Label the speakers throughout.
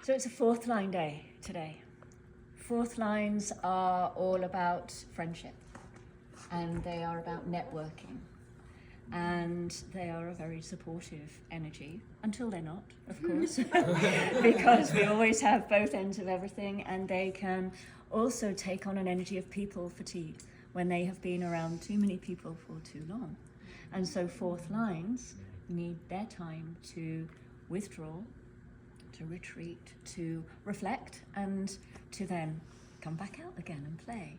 Speaker 1: So it's a fourth line day today. Fourth lines are all about friendship, and they are about networking, and they are a very supportive energy, until they're not, of course, because we always have both ends of everything, and they can also take on an energy of people fatigue when they have been around too many people for too long. And so fourth lines need their time to withdraw, to retreat, to reflect, and to then come back out again and play.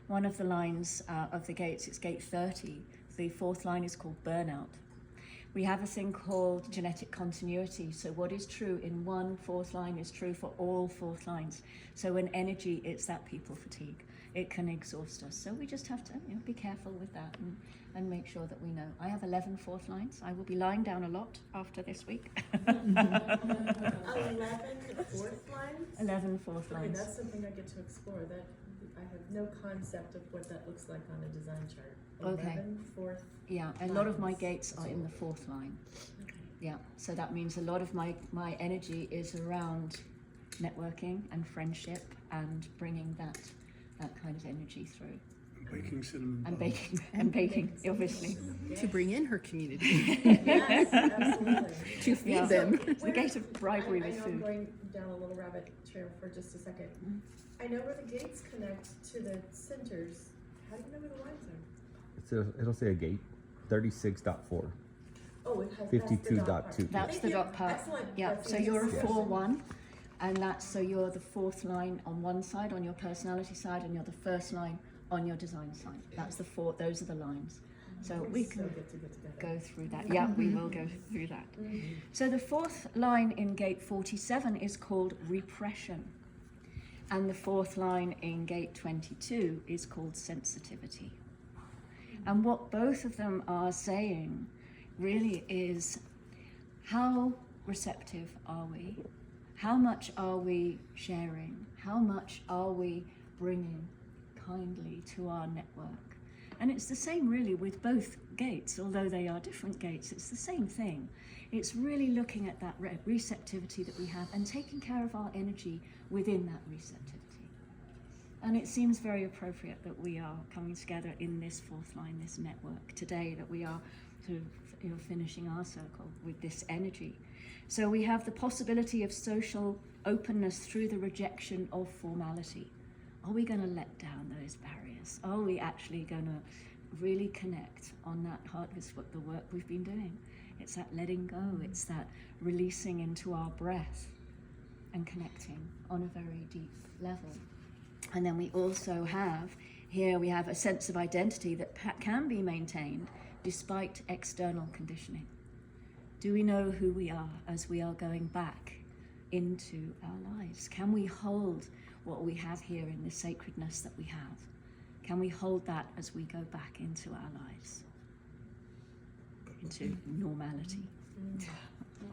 Speaker 1: One of the lines of the gates, it's gate 30, the fourth line is called burnout. We have a thing called genetic continuity. So what is true in one fourth line is true for all fourth lines. So in energy, it's that people fatigue. It can exhaust us. So we just have to be careful with that and make sure that we know. I have 11 fourth lines. I will be lying down a lot after this week.
Speaker 2: 11 fourth lines?
Speaker 1: 11 fourth
Speaker 2: Okay,
Speaker 1: lines.
Speaker 2: that's something I get to explore. That I have no concept of what that looks like on a design chart.
Speaker 1: Okay.
Speaker 2: 11 fourth.
Speaker 1: Yeah, a lot of my
Speaker 2: lines.
Speaker 1: gates are in the fourth line.
Speaker 2: Okay.
Speaker 1: Yeah, so that means a lot of my energy is around networking and friendship and bringing that kind of energy through.
Speaker 3: Baking cinnamon
Speaker 1: And
Speaker 3: buns.
Speaker 1: baking, obviously.
Speaker 4: To bring in her community,
Speaker 2: Yes, absolutely.
Speaker 4: to feed
Speaker 1: Yeah.
Speaker 4: them.
Speaker 1: It's the gate of bribery
Speaker 2: I
Speaker 1: with
Speaker 2: know I'm
Speaker 1: food.
Speaker 2: going down a little rabbit trail for just a second. I know where the gates connect to the centers. How do you know where the lines are?
Speaker 5: It'll say a gate, 36.4.
Speaker 2: Oh, it has
Speaker 5: 52.2.
Speaker 1: That's the dot part.
Speaker 2: Excellent.
Speaker 1: Yeah,
Speaker 2: That's
Speaker 1: so you're a
Speaker 5: Yes.
Speaker 1: 4-1, and so you're the fourth line on one side, on your personality side, and you're the first line on your design side. That's the four, those are the lines. So we can
Speaker 2: get together.
Speaker 1: go through that. Yeah, we will go through that. So the fourth line in gate 47 is called repression. And the fourth line in gate 22 is called sensitivity. And what both of them are saying really is, how receptive are we? How much are we sharing? How much are we bringing kindly to our network? And it's the same really with both gates, although they are different gates, it's the same thing. It's really looking at that receptivity that we have and taking care of our energy within that receptivity. And it seems very appropriate that we are coming together in this fourth line, this network today, that we are sort of finishing our circle with this energy. So we have the possibility of social openness through the rejection of formality. Are we going to let down those barriers? Are we actually going to really connect on that heart? Is what the work we've been doing. It's that letting go. It's that releasing into our breath and connecting on a very deep level. And then we also have, here we have a sense of identity that can be maintained despite external conditioning. Do we know who we are as we are going back into our lives? Can we hold what we have here in the sacredness that we have? Can we hold that as we go back into our lives? Into normality.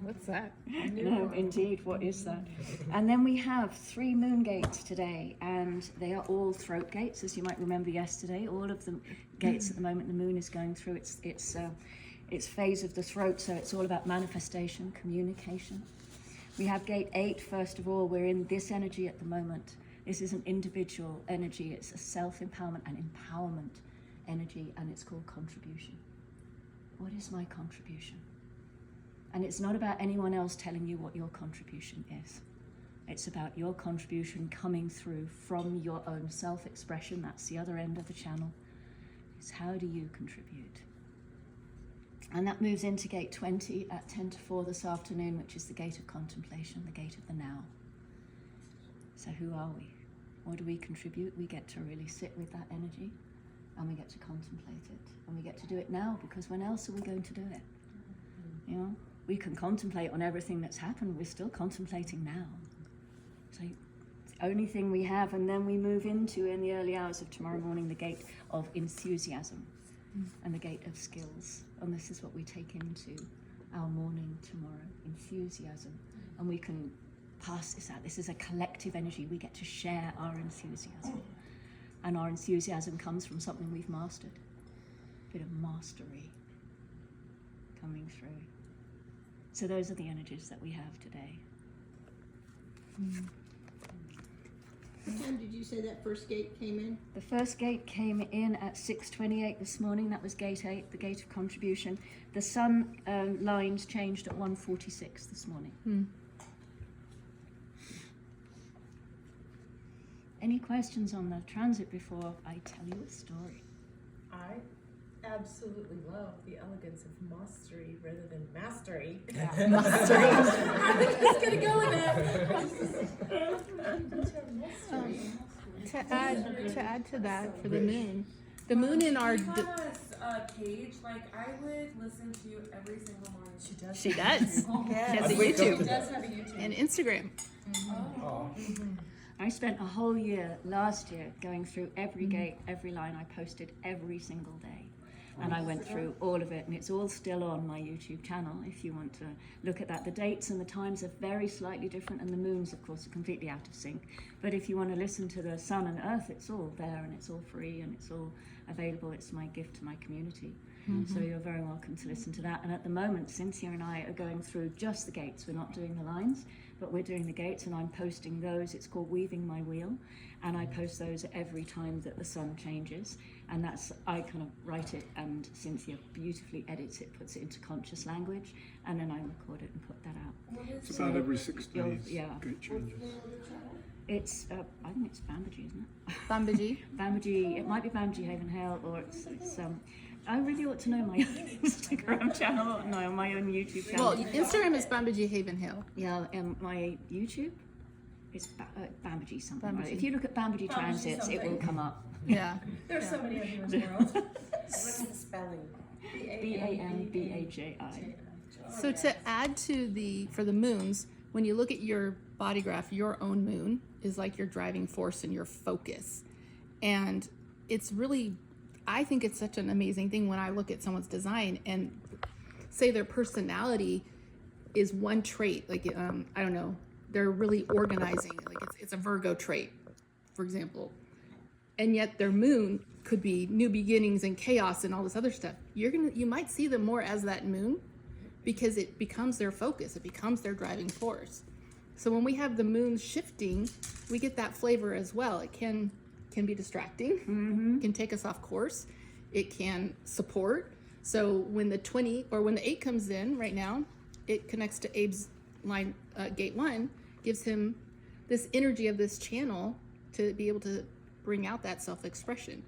Speaker 4: What's that?
Speaker 1: No, indeed, what is that? And then we have 3 moon gates today, and they are all throat gates, as you might remember yesterday. All of the gates at the moment, the moon is going through its phase of the throat, so it's all about manifestation, communication. We have gate 8, first of all. We're in this energy at the moment. This is an individual energy. It's a self-empowerment and empowerment energy, and it's called contribution. What is my contribution? And it's not about anyone else telling you what your contribution is. It's about your contribution coming through from your own self-expression. That's the other end of the channel. It's how do you contribute? And that moves into gate 20 at 10 to 4 this afternoon, which is the gate of contemplation, the gate of the now. So who are we? What do we contribute? We get to really sit with that energy, and we get to contemplate it. And we get to do it now, because when else are we going to do it? You know, we can contemplate on everything that's happened. We're still contemplating now. So it's the only thing we have. And then we move into, in the early hours of tomorrow morning, the gate of enthusiasm and the gate of skills. And this is what we take into our morning tomorrow, enthusiasm. And we can pass this out. This is a collective energy. We get to share our enthusiasm. And our enthusiasm comes from something we've mastered. A bit of mastery coming through. So those are the energies that we have today.
Speaker 3: What time did you say that first gate came in?
Speaker 1: The first gate came in at 6:28 this morning. That was gate 8, the gate of contribution. The sun lines changed at 1:46 this morning. Any questions on the transit before I tell you a story?
Speaker 2: I absolutely love the elegance of mastery rather than mastery.
Speaker 4: Mastery.
Speaker 2: I'm just gonna go with that.
Speaker 4: To add to that for the moon in our
Speaker 6: She has a cage. Like I would listen to you every single morning.
Speaker 2: She does.
Speaker 4: she does.
Speaker 2: Yes.
Speaker 4: She has a
Speaker 2: She
Speaker 4: YouTube
Speaker 2: does have a YouTube.
Speaker 4: and Instagram.
Speaker 1: I spent a whole year last year going through every gate, every line. I posted every single day. And I went through all of it, and it's all still on my YouTube channel if you want to look at that. The dates and the times are very slightly different, and the moons, of course, are completely out of sync. But if you want to listen to the sun and earth, it's all there, and it's all free, and it's all available. It's my gift to my community. So you're very welcome to listen to that. And at the moment, Cynthia and I are going through just the gates. We're not doing the lines, but we're doing the gates, and I'm posting those. It's called Weaving My Wheel, and I post those every time that the sun changes. And that's, I kind of write it, and Cynthia beautifully edits it, puts it into conscious language, and then I record it and put that out.
Speaker 7: It's about every 6 days.
Speaker 1: Yeah.
Speaker 7: Gate changes.
Speaker 1: It's, I think it's Bambaji, isn't it?
Speaker 4: Bambaji.
Speaker 1: Bambaji, it might be Bambaji Haven Hill, or it's I really ought to know my own Instagram channel, no, my own YouTube channel.
Speaker 4: Well, Instagram is Bambaji Haven Hill.
Speaker 1: Yeah, my YouTube, it's Bambaji something. Right?
Speaker 4: Bambaji.
Speaker 1: If you look at Bambaji transits, it will come up.
Speaker 4: Yeah.
Speaker 2: There's so many of you in the world.
Speaker 8: What's the spelling?
Speaker 1: BAMBAJI.
Speaker 4: So to add to for the moons, when you look at your body graph, your own moon is like your driving force and your focus. And it's really, I think it's such an amazing thing when I look at someone's design and say their personality is one trait, like, I don't know, they're really organizing, like it's a Virgo trait, for example. And yet their moon could be new beginnings and chaos and all this other stuff. You might see them more as that moon because it becomes their focus, it becomes their driving force. So when we have the moon shifting, we get that flavor as well. It can be distracting, it can take us off course, it can support. So when the 20 or when the 8 comes in right now, it connects to Abe's line, gate 1, gives him this energy of this channel to be able to bring out that self-expression.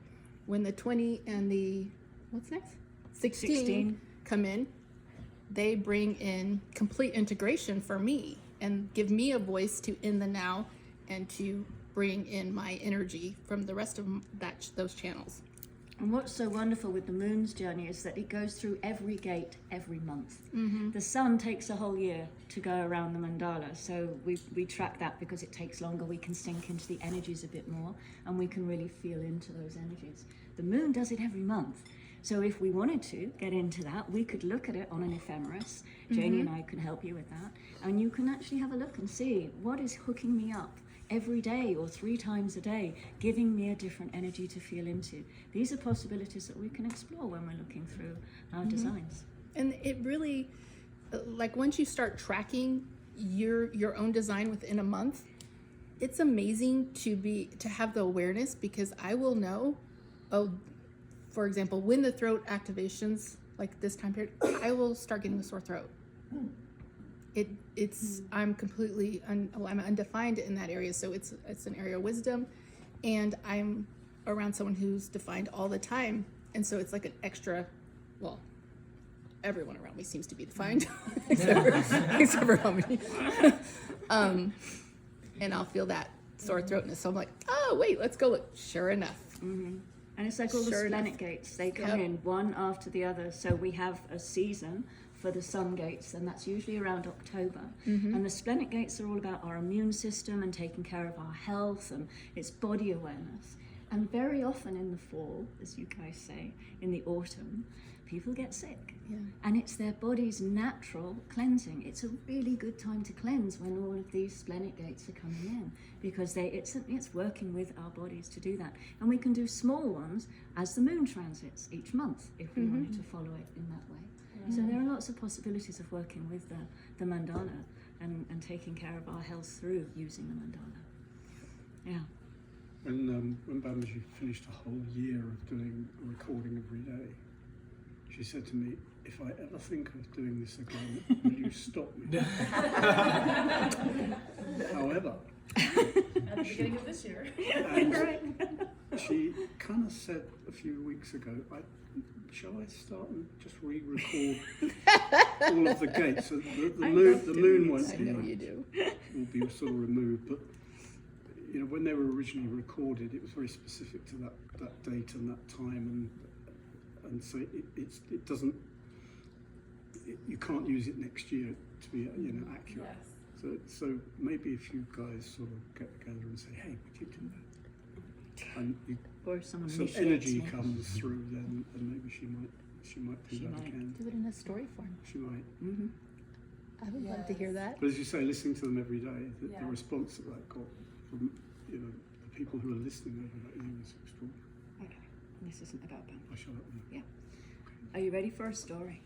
Speaker 4: When the 20 and the, what's next? 16 come in, they bring in complete integration for me and give me a voice to in the now and to bring in my energy from the rest of those channels.
Speaker 1: And what's so wonderful with the moon's journey is that it goes through every gate every month. The sun takes a whole year to go around the mandala, so we track that because it takes longer. We can sink into the energies a bit more, and we can really feel into those energies. The moon does it every month. So if we wanted to get into that, we could look at it on an ephemeris. Janie and I can help you with that. And you can actually have a look and see what is hooking me up every day or 3 times a day, giving me a different energy to feel into. These are possibilities that we can explore when we're looking through our designs.
Speaker 4: And it really, like once you start tracking your own design within a month, it's amazing to have the awareness, because I will know, for example, when the throat activations, like this time period, I will start getting a sore throat. I'm completely I'm undefined in that area, so it's an area of wisdom, and I'm around someone who's defined all the time, and so it's like an extra. Well, everyone around me seems to be defined, except for Hominy. And I'll feel that sore throatness, so I'm like, oh wait, let's go look. Sure enough.
Speaker 1: And it's like all the splenic gates, they come in one after the other. So we have a season for the sun gates, and that's usually around October. And the splenic gates are all about our immune system and taking care of our health, and it's body awareness. And very often in the fall, as you guys say, in the autumn, people get sick. And it's their body's natural cleansing. It's a really good time to cleanse when all of these splenic gates are coming in, because it's working with our bodies to do that. And we can do small ones as the moon transits each month if we wanted to follow it in that way. So there are lots of possibilities of working with the mandala and taking care of our health through using the mandala. Yeah.
Speaker 7: When Babaji finished a whole year of doing a recording every day, she said to me, "If I ever think of doing this again, will you stop me?" However,
Speaker 2: At the beginning of this year.
Speaker 7: and she kind of said a few weeks ago, shall I start and just re-record all of the gates? So the moon won't
Speaker 4: I know you do.
Speaker 7: will be sort of removed, but you know, when they were originally recorded, it was very specific to that date and that time, and so it doesn't. You can't use it next year to be accurate.
Speaker 6: Yes.
Speaker 7: So maybe if you guys sort of get together and say, hey, would you do that? And
Speaker 1: Or someone
Speaker 7: some
Speaker 1: initiates
Speaker 7: energy
Speaker 1: me.
Speaker 7: comes through, then maybe she might do
Speaker 1: She
Speaker 7: that
Speaker 1: might.
Speaker 7: again.
Speaker 4: Do it in a story form.
Speaker 7: She might.
Speaker 1: Mm-hmm.
Speaker 4: I would love to hear that.
Speaker 7: But as you say, listening to them every day, the
Speaker 6: Yeah.
Speaker 7: response that got from the people who are listening over that year is extraordinary.
Speaker 1: Okay. This isn't about Bam.
Speaker 7: I shall let them know.
Speaker 1: Are you ready for a story?